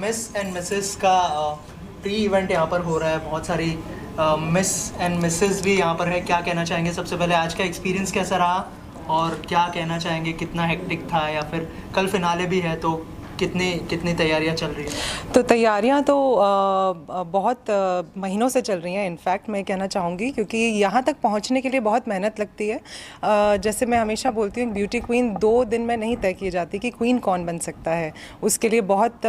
Miss and Mrs का pre event यहाँ पर हो रहा है, बहुत सारी मिस एंड मिसेस भी यहाँ पर है। क्या कहना चाहेंगे? सबसे पहले आज का एक्सपीरियंस कैसा रहा और क्या कहना चाहेंगे, कितना हेक्टिक था या फिर कल फिनाले भी है तो कितनी तैयारियां चल रही हैं? तो तैयारियां तो बहुत महीनों से चल रही हैं। इनफैक्ट मैं कहना चाहूँगी क्योंकि यहाँ तक पहुँचने के लिए बहुत मेहनत लगती है। जैसे मैं हमेशा बोलती हूँ, ब्यूटी क्वीन 2 दिन में नहीं तय की जाती कि क्वीन कौन बन सकता है। उसके लिए बहुत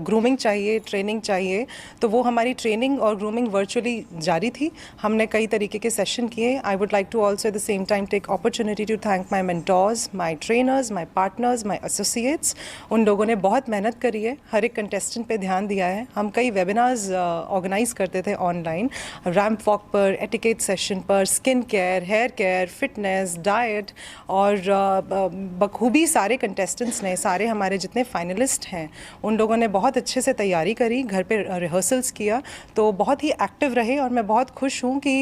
ग्रूमिंग चाहिए, ट्रेनिंग चाहिए। तो वो हमारी ट्रेनिंग और ग्रूमिंग वर्चुअली जारी थी। हमने कई तरीके के सेशन किए। I would like to also at the same time take opportunity to thank my mentors, my trainers, my partners, my associates. उन लोगों ने बहुत मेहनत करी है, हर एक कंटेस्टेंट पे ध्यान दिया है। हम कई वेबिनार्स ऑर्गेनाइज करते थे ऑनलाइन, रैंप वॉक पर, एटिकेट सेशन पर, skin care, hair care, fitness, diet, और बखूबी सारे कंटेस्टेंट्स ने, सारे हमारे जितने फाइनलिस्ट हैं उन लोगों ने बहुत अच्छे से तैयारी करी, घर पे रिहर्सल्स किया, तो बहुत ही एक्टिव रहे। और मैं बहुत खुश हूँ कि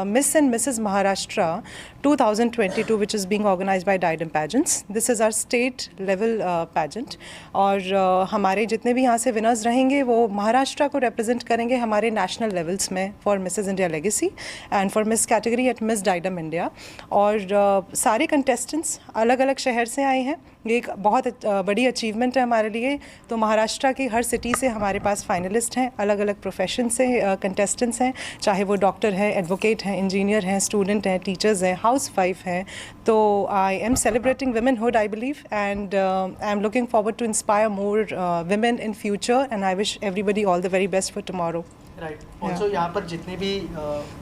miss and Mrs Maharashtra 2022 which is being organized by Diadem Pageants, this is our state level pageant, और हमारे जितने भी यहाँ से विनर्स रहेंगे वो महाराष्ट्र को रिप्रेजेंट करेंगे हमारे नेशनल लेवल्स में for Mrs India legacy and for Miss category at Miss Diadem India. और सारे कंटेस्टेंट्स अलग अलग शहर से आए हैं। ये एक बहुत बड़ी अचीवमेंट है हमारे लिए। तो महाराष्ट्र की हर सिटी से हमारे पास फाइनलिस्ट हैं, अलग अलग प्रोफेशन से कंटेस्टेंट्स हैं, चाहे वो डॉक्टर हैं, एडवोकेट हैं, इंजीनियर हैं, स्टूडेंट हैं, टीचर्स हैं, हाउसवाइफ हैं। तो I am celebrating womanhood, I believe, and I am looking forward to inspire more women in future, and I wish everybody all the very best for tomorrow. Right. Also यहाँ पर जितनी भी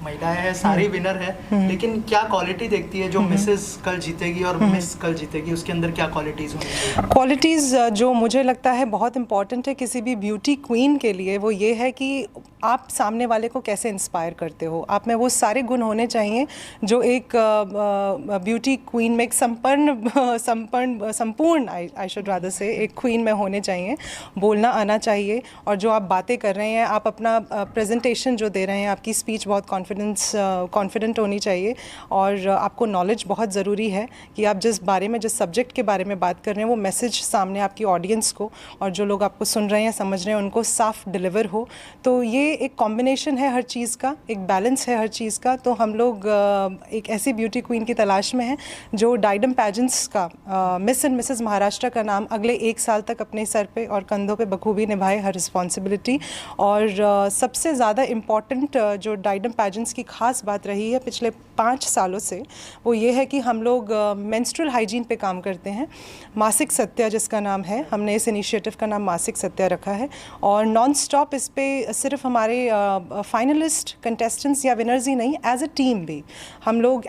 महिलाएं हैं सारी विनर है, लेकिन क्या क्वालिटी देखती है जो मिसेस कल जीतेगी और मिस कल जीतेगी, उसके अंदर क्या क्वालिटीज़ होनी चाहिए? क्वालिटीज़ जो मुझे लगता है बहुत इंपॉर्टेंट है किसी भी ब्यूटी क्वीन के लिए, वो ये है कि आप सामने वाले को कैसे इंस्पायर करते हो। आप में वो सारे गुण होने चाहिए जो एक ब्यूटी क्वीन में, एक संपूर्ण आई शुड रादर से, एक क्वीन में होने चाहिए। बोलना आना चाहिए, और जो आप बातें कर रहे हैं, आप अपना प्रेजेंटेशन जो दे रहे हैं, आपकी स्पीच बहुत कॉन्फिडेंट होनी चाहिए। और आपको नॉलेज बहुत ज़रूरी है कि आप जिस सब्जेक्ट के बारे में बात कर रहे हैं वो मैसेज सामने आपकी ऑडियंस को और जो लोग आपको सुन रहे हैं, समझ रहे हैं, उनको साफ डिलीवर हो। तो ये एक कॉम्बिनेशन है हर चीज़ का, एक बैलेंस है हर चीज़ का। तो हम लोग एक ऐसी ब्यूटी क्वीन की तलाश में हैं जो डाइडम पैजेंट्स का मिस एंड मिसेस महाराष्ट्र का नाम अगले 1 साल तक अपने सर पे और कंधों पे बखूबी निभाए, हर रिस्पॉन्सिबिलिटी। और सबसे ज़्यादा इम्पॉर्टेंट जो डाइडम पैजेंट्स की ख़ास बात रही है पिछले 5 सालों से, वो ये है कि हम लोग मेंस्ट्रुअल हाइजीन पे काम करते हैं। मासिक सत्या जिसका नाम है, हमने इस इनिशिएटिव का नाम मासिक सत्या रखा है। और नॉन स्टॉप इस पे सिर्फ हमारे फाइनलिस्ट कंटेस्टेंट्स या विनर्स ही नहीं, एज अ टीम भी हम लोग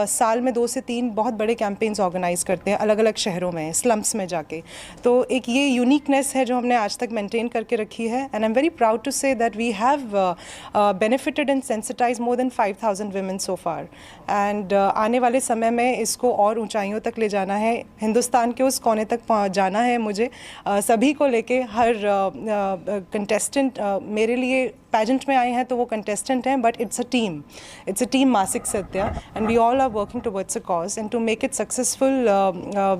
साल में 2 से 3 बहुत बड़े कैंपेन्स ऑर्गेनाइज करते हैं अलग अलग शहरों में, स्लम्स में जाके। तो एक ये यूनिकनेस है जो हमने आज तक मेंटेन करके रखी है। And I am very proud to say that we have benefited and sensitized more than 5,000 women so far, and आने वाले समय में इसको और ऊंचाइयों तक ले जाना है, हिंदुस्तान के उस कोने तक जाना है मुझे। सभी को लेके हर कंटेस्टेंट मेरे लिए पैजेंट में आए हैं तो वो कंटेस्टेंट हैं, बट इट्स अ टीम मासिक सत्या, and we all are working towards a cause, and to make it successful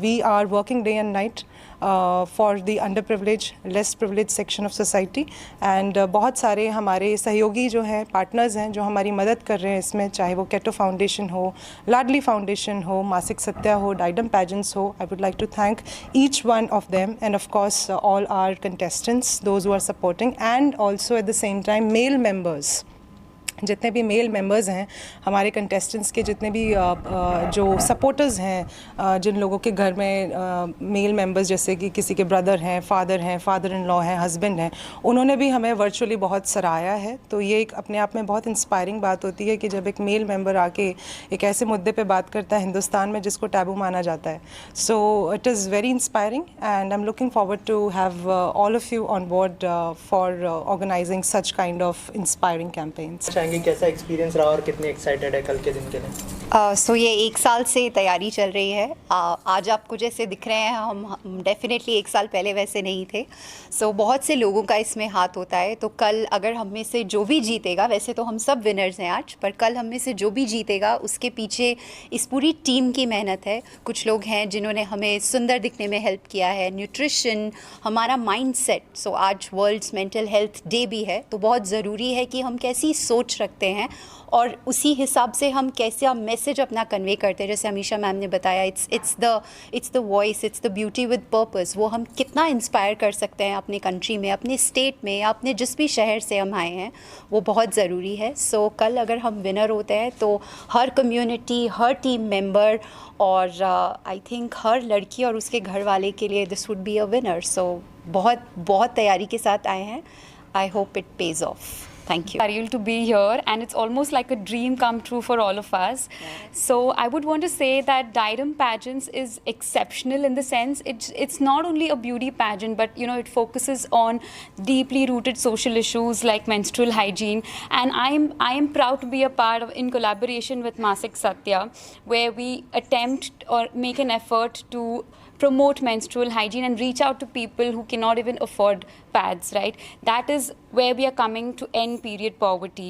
we are working day and night for the under privilege, less privilege section of society. And बहुत सारे हमारे सहयोगी जो हैं, partners हैं, जो हमारी मदद कर रहे हैं इसमें, चाहे वो केटो फाउंडेशन हो, लाडली फाउंडेशन हो, मासिक सत्या हो, डाइडम पैजेंट्स हो। I would like to thank each one of them, and of course all our contestants, those who are supporting, and also at the same time male members, जितने भी male members हैं हमारे contestants के, जितने भी जो supporters हैं, जिन लोगों के घर में मेल मेंबर्स जैसे कि किसी के ब्रदर हैं, फादर इन लॉ हैं, हस्बैंड हैं, उन्होंने भी हमें वर्चुअली बहुत सराहा है। तो ये एक अपने आप में बहुत इंस्पायरिंग बात होती है कि जब एक मेल मेंबर आके एक ऐसे मुद्दे पे बात करता है हिंदुस्तान में जिसको टैबू माना जाता है। So it is very inspiring, and I am looking forward to have all of you on board for organizing such kind of inspiring campaigns. कैसा एक्सपीरियंस रहा और कितने एक्साइटेड है कल के दिन के लिए? सो ये 1 साल से तैयारी चल रही है। आज आपको जैसे दिख रहे हैं हम डेफिनेटली 1 साल पहले वैसे नहीं थे। सो बहुत से लोगों का इसमें हाथ होता है। तो कल अगर हम में से जो भी जीतेगा, वैसे तो हम सब विनर्स हैं आज, पर कल हम में से जो भी जीतेगा उसके पीछे इस पूरी टीम की मेहनत है। कुछ लोग हैं जिन्होंने हमें सुंदर दिखने में हेल्प किया है, न्यूट्रिशन, हमारा माइंडसेट। सो आज वर्ल्ड्स मेंटल हेल्थ डे भी है, तो बहुत ज़रूरी है कि हम कैसी सोच रखते हैं और उसी हिसाब से हम कैसे मैसेज अपना कन्वे करते हैं। जैसे अमीशा मैम ने बताया, it's the voice, it's the beauty with purpose. वो हम कितना इंस्पायर कर सकते हैं अपने कंट्री में, अपने स्टेट में, या अपने जिस भी शहर से हम आए हैं, वो बहुत ज़रूरी है। सो कल अगर हम विनर होते हैं तो हर कम्युनिटी, हर टीम मेंबर और आई थिंक हर लड़की और उसके घर वाले के लिए this would be a winner. So बहुत बहुत तैयारी के साथ आए हैं। I hope it pays off. Thank you. Ariel, to be here, and it's almost like a dream come true for all of us. So I would want to say that Didam Pageants is exceptional in the sense it's not only a beauty pageant, but it focuses on deeply rooted social issues like menstrual hygiene. And I am proud to be a part of, in collaboration with Masik Satya, where we attempt or make an effort to promote menstrual hygiene and reach out to people who cannot even afford pads, right? That is where we are coming to end period poverty.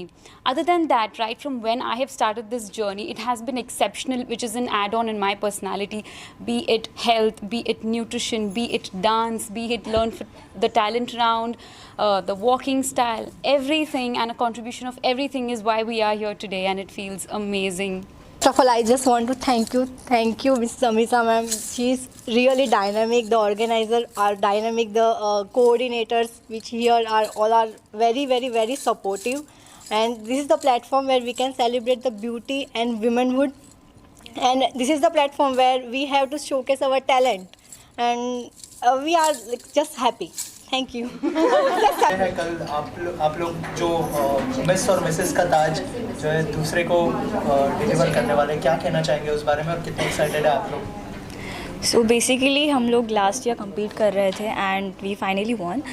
Other than that, right from when I have started this journey, it has been exceptional, which is an add-on in my personality, be it health, be it nutrition, be it dance, be it learn the talent round, the walking style, everything, and a contribution of everything is why we are here today, and it feels amazing. First of all, I just want to thank you, Mrs. Amisha ma'am. She's really dynamic. The organizers are dynamic. The coordinators, which here are all are very, very, very supportive. And this is the platform where we can celebrate the beauty and womanhood. And this is the platform where we have to showcase our talent. And we are just happy. Thank you. है कल आप लोग जो miss और Mrs का ताज जो है दूसरे को डिलीवर करने वाले, क्या कहना चाहेंगे उस बारे में और कितने एक्साइटेड है आप लोग? सो बेसिकली हम लोग लास्ट ईयर कम्पीट कर रहे थे and we finally won.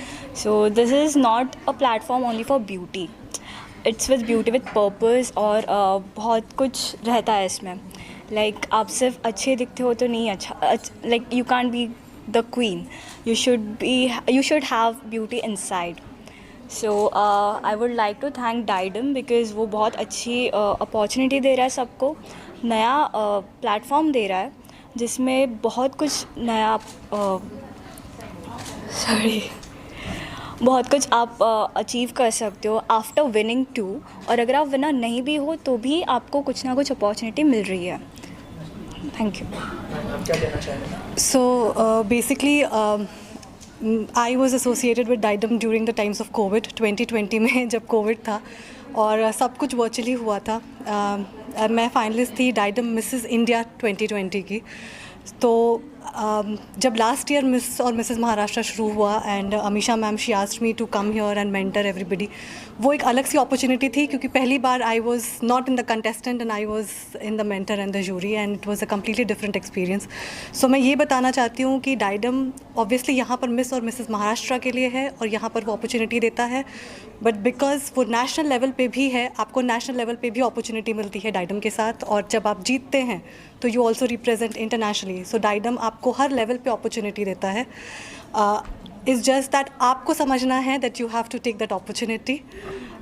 So this is not a platform only for beauty, it's with beauty with purpose. और बहुत कुछ रहता है इसमें। लाइक आप सिर्फ अच्छे दिखते हो तो नहीं, अच्छा like you can't be the queen. You should have beauty inside. So I would like to thank Didam because वो बहुत अच्छी अपॉर्चुनिटी दे रहा है सबको, नया प्लेटफॉर्म दे रहा है जिसमें बहुत कुछ नया बहुत कुछ आप अचीव कर सकते हो आफ्टर विनिंग टू। और अगर आप विनर नहीं भी हो तो भी आपको कुछ ना कुछ अपॉर्चुनिटी मिल रही है। Thank you. So basically, I was associated with Didam during the times of COVID 2020 में जब कोविड था और सब कुछ वर्चुअली हुआ था। मैं फाइनलिस्ट थी Didam मिसेस इंडिया 2020 की। तो जब लास्ट ईयर मिस और मिसेस महाराष्ट्र शुरू हुआ and Amisha ma'am she asked me to come here and mentor everybody, वो एक अलग सी अपॉर्चुनिटी थी क्योंकि पहली बार I was not in the contestant and I was in the mentor and the jury and it was a completely different experience. So मैं ये बताना चाहती हूँ कि Didam ऑब्वियसली यहाँ पर मिस और मिसेस महाराष्ट्र के लिए है और यहाँ पर वो अपॉर्चुनिटी देता है, बट बिकॉज वो नेशनल लेवल पे भी है, आपको नेशनल लेवल पे भी अपॉर्चुनिटी मिलती है Didam के साथ, और जब आप जीतते हैं तो you also represent internationally. So Didam आपको हर लेवल पे अपॉर्चुनिटी देता है। इट्स जस्ट दैट आपको समझना है that you have to take that opportunity.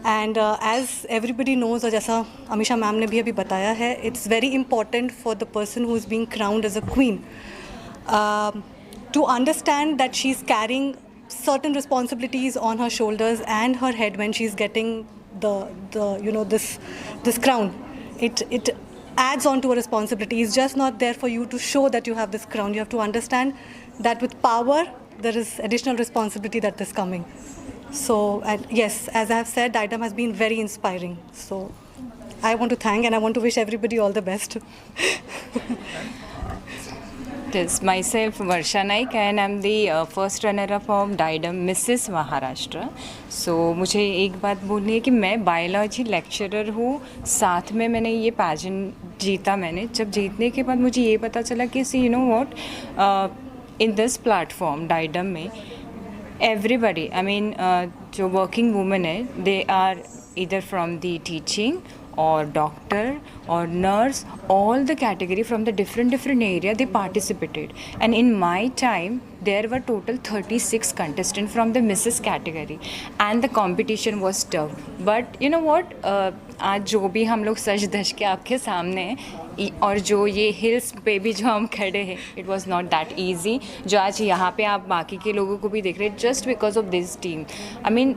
And as everybody knows, और जैसा अमीशा मैम ने भी अभी बताया है, it's very important for the person who is being crowned as a queen to understand that she's carrying certain responsibilities on her shoulders and her head when she's getting this crown. It adds on to a responsibility. It's just not there for you to show that you have this crown. You have to understand that with power there is additional responsibility that is coming. So, and yes, as I have said, Didam has been very inspiring. So I want to thank and I want to wish everybody all the best. Yes, myself Varsha Naik and I'm the first runner-up of Didam Mrs. Maharashtra. So मुझे एक बात बोलनी है कि मैं biology lecturer हूँ, साथ में मैंने ये पैजेंट जीता। मैंने जब जीतने के बाद मुझे ये पता चला कि see you know what, in this platform Didam में एवरीबडी, आई मीन जो वर्किंग वुमेन है, they are either from the teaching or doctor or nurse, all the category from the different area they participated. And in my time there were total 36 contestants from the Mrs. category and the competition was tough. But you know what, आज जो भी हम लोग सज धज के आपके सामने हैं और जो ये हिल्स पे भी जो हम खड़े हैं, it was not that easy. जो आज यहाँ पे आप बाकी के लोगों को भी देख रहे हैं, just because of this team. I mean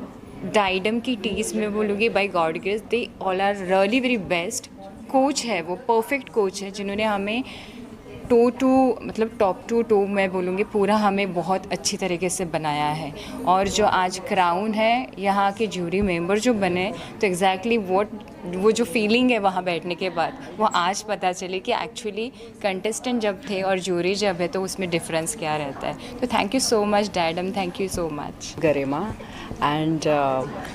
Diadem की टीम्स में बोलूँगी by God grace they all are really very best. Coach है वो परफेक्ट कोच है जिन्होंने हमें मतलब टॉप टू मैं बोलूँगी पूरा हमें बहुत अच्छी तरीके से बनाया है. और जो आज क्राउन है यहाँ के जूरी मेंबर जो बने, तो एग्जैक्टली वो जो फीलिंग है वहाँ बैठने के बाद वो आज पता चले कि एक्चुअली कंटेस्टेंट जब थे और जूरी जब है तो उसमें डिफरेंस क्या रहता है. तो thank you so much Diadem, thank you so much. Garima, and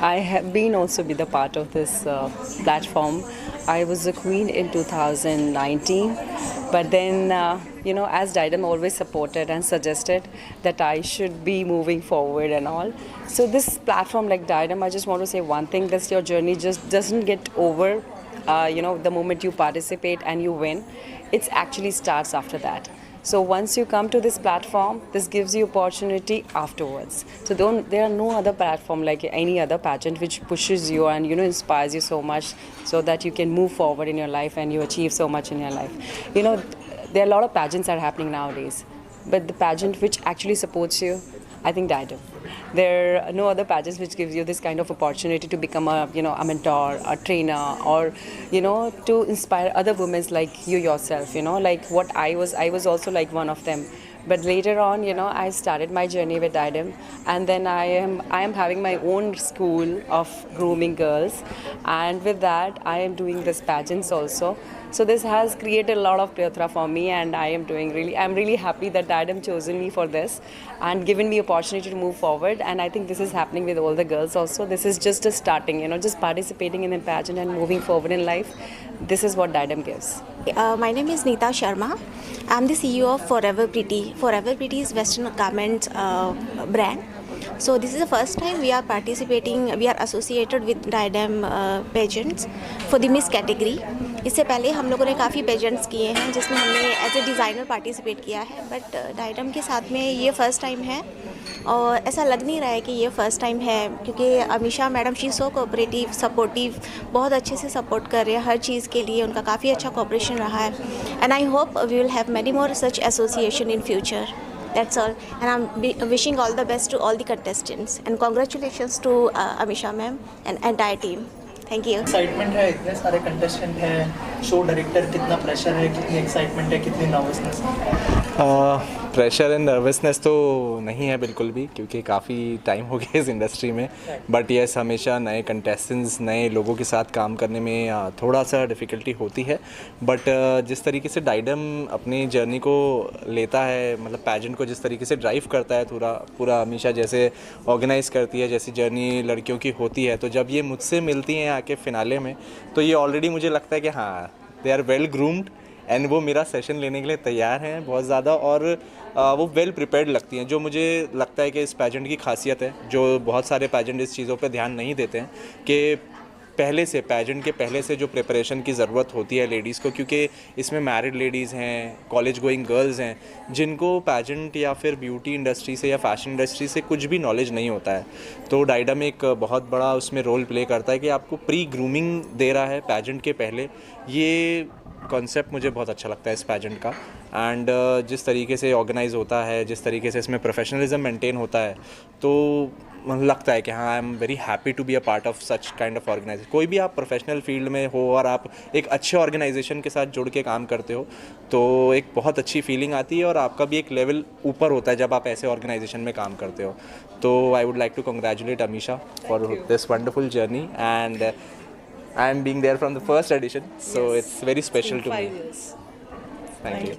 I have been also be the part of this platform. I was a queen in 2019, but then as Didam always supported and suggested that I should be moving forward and all. So this platform like Didam, I just want to say one thing: that your journey just doesn't get over. The moment you participate and you win, it actually starts after that. So once you come to this platform, this gives you opportunity afterwards. So there are no other platform like any other pageant which pushes you and inspires you so much so that you can move forward in your life and you achieve so much in your life. There are a lot of pageants that are happening nowadays, but the pageant which actually supports you, I think Didam. There are no other pageants which gives you this kind of opportunity to become a mentor, a trainer, or to inspire other women like you yourself. Like what I was also like one of them. But later on, I started my journey with Didam, and then I am having my own school of grooming girls, and with that I am doing this pageants also. So this has created a lot of plethora for me, and I'm really happy that Didam chosen me for this and given me opportunity to move forward. And I think this is happening with all the girls also. This is just a starting, just participating in a pageant and moving forward in life. This is what Didam gives. My name is Neeta Sharma. I'm the CEO of Forever Pretty. Forever Pretty is Western garments brand. So this is the first time we are participating, we are associated with Didam pageants for the Miss category. इससे पहले हम लोगों ने काफ़ी pageants किए हैं जिसमें हमने एज ए डिज़ाइनर पार्टिसिपेट किया है, बट डाइडम के साथ में ये फ़र्स्ट टाइम है. और ऐसा लग नहीं रहा है कि ये फ़र्स्ट टाइम है, क्योंकि Amisha madam she so cooperative, supportive, बहुत अच्छे से सपोर्ट कर रहे हैं हर चीज़ के लिए. उनका काफ़ी अच्छा कोऑपरेशन रहा है, and I hope we will have many more such association in future. That's all, and I'm wishing all the best to all the contestants, and congratulations to Amisha ma'am and entire team. Thank you. Excitement है, इतने सारे contestant हैं, show director, कितना pressure है, कितनी excitement है, कितनी nervousness है? प्रेशर एंड नर्वसनेस तो नहीं है बिल्कुल भी, क्योंकि काफ़ी टाइम हो गया इस इंडस्ट्री में. बट येस, हमेशा नए कंटेस्टेंट्स, नए लोगों के साथ काम करने में थोड़ा सा डिफ़िकल्टी होती है. बट जिस तरीके से डाइडम अपनी जर्नी को लेता है, मतलब पैजेंट को जिस तरीके से ड्राइव करता है पूरा हमेशा जैसे ऑर्गेनाइज़ करती है, जैसी जर्नी लड़कियों की होती है, तो जब ये मुझसे मिलती हैं आके फिनाले में, तो ये ऑलरेडी मुझे लगता है कि हाँ, they are well groomed and वो मेरा सेशन लेने के लिए तैयार हैं बहुत ज़्यादा, और वो वेल प्रिपेयर्ड लगती हैं, जो मुझे लगता है कि इस पैजेंट की खासियत है, जो बहुत सारे पैजेंट इस चीज़ों पे ध्यान नहीं देते हैं कि पैजेंट के पहले से जो प्रिपरेशन की ज़रूरत होती है लेडीज़ को, क्योंकि इसमें मैरिड लेडीज़ हैं, कॉलेज गोइंग गर्ल्स हैं, जिनको पैजेंट या फिर ब्यूटी इंडस्ट्री से या फैशन इंडस्ट्री से कुछ भी नॉलेज नहीं होता है. तो डाइडम एक बहुत बड़ा उसमें रोल प्ले करता है कि आपको प्री ग्रूमिंग दे रहा है पैजेंट के पहले. ये कॉन्सेप्ट मुझे बहुत अच्छा लगता है इस पैजेंट का, एंड जिस तरीके से ऑर्गेनाइज़ होता है, जिस तरीके से इसमें प्रोफेशनलिज्म मेंटेन होता है, तो लगता है कि हाँ, I am very happy to be a part of such kind of organization. कोई भी आप प्रोफेशनल फील्ड में हो और आप एक अच्छे ऑर्गेनाइजेशन के साथ जुड़ के काम करते हो, तो एक बहुत अच्छी फीलिंग आती है और आपका भी एक लेवल ऊपर होता है जब आप ऐसे ऑर्गेनाइजेशन में काम करते हो. तो I would like to congratulate Amisha for this wonderful journey, and I am being there from the first edition, so it's very special to me. Thank you.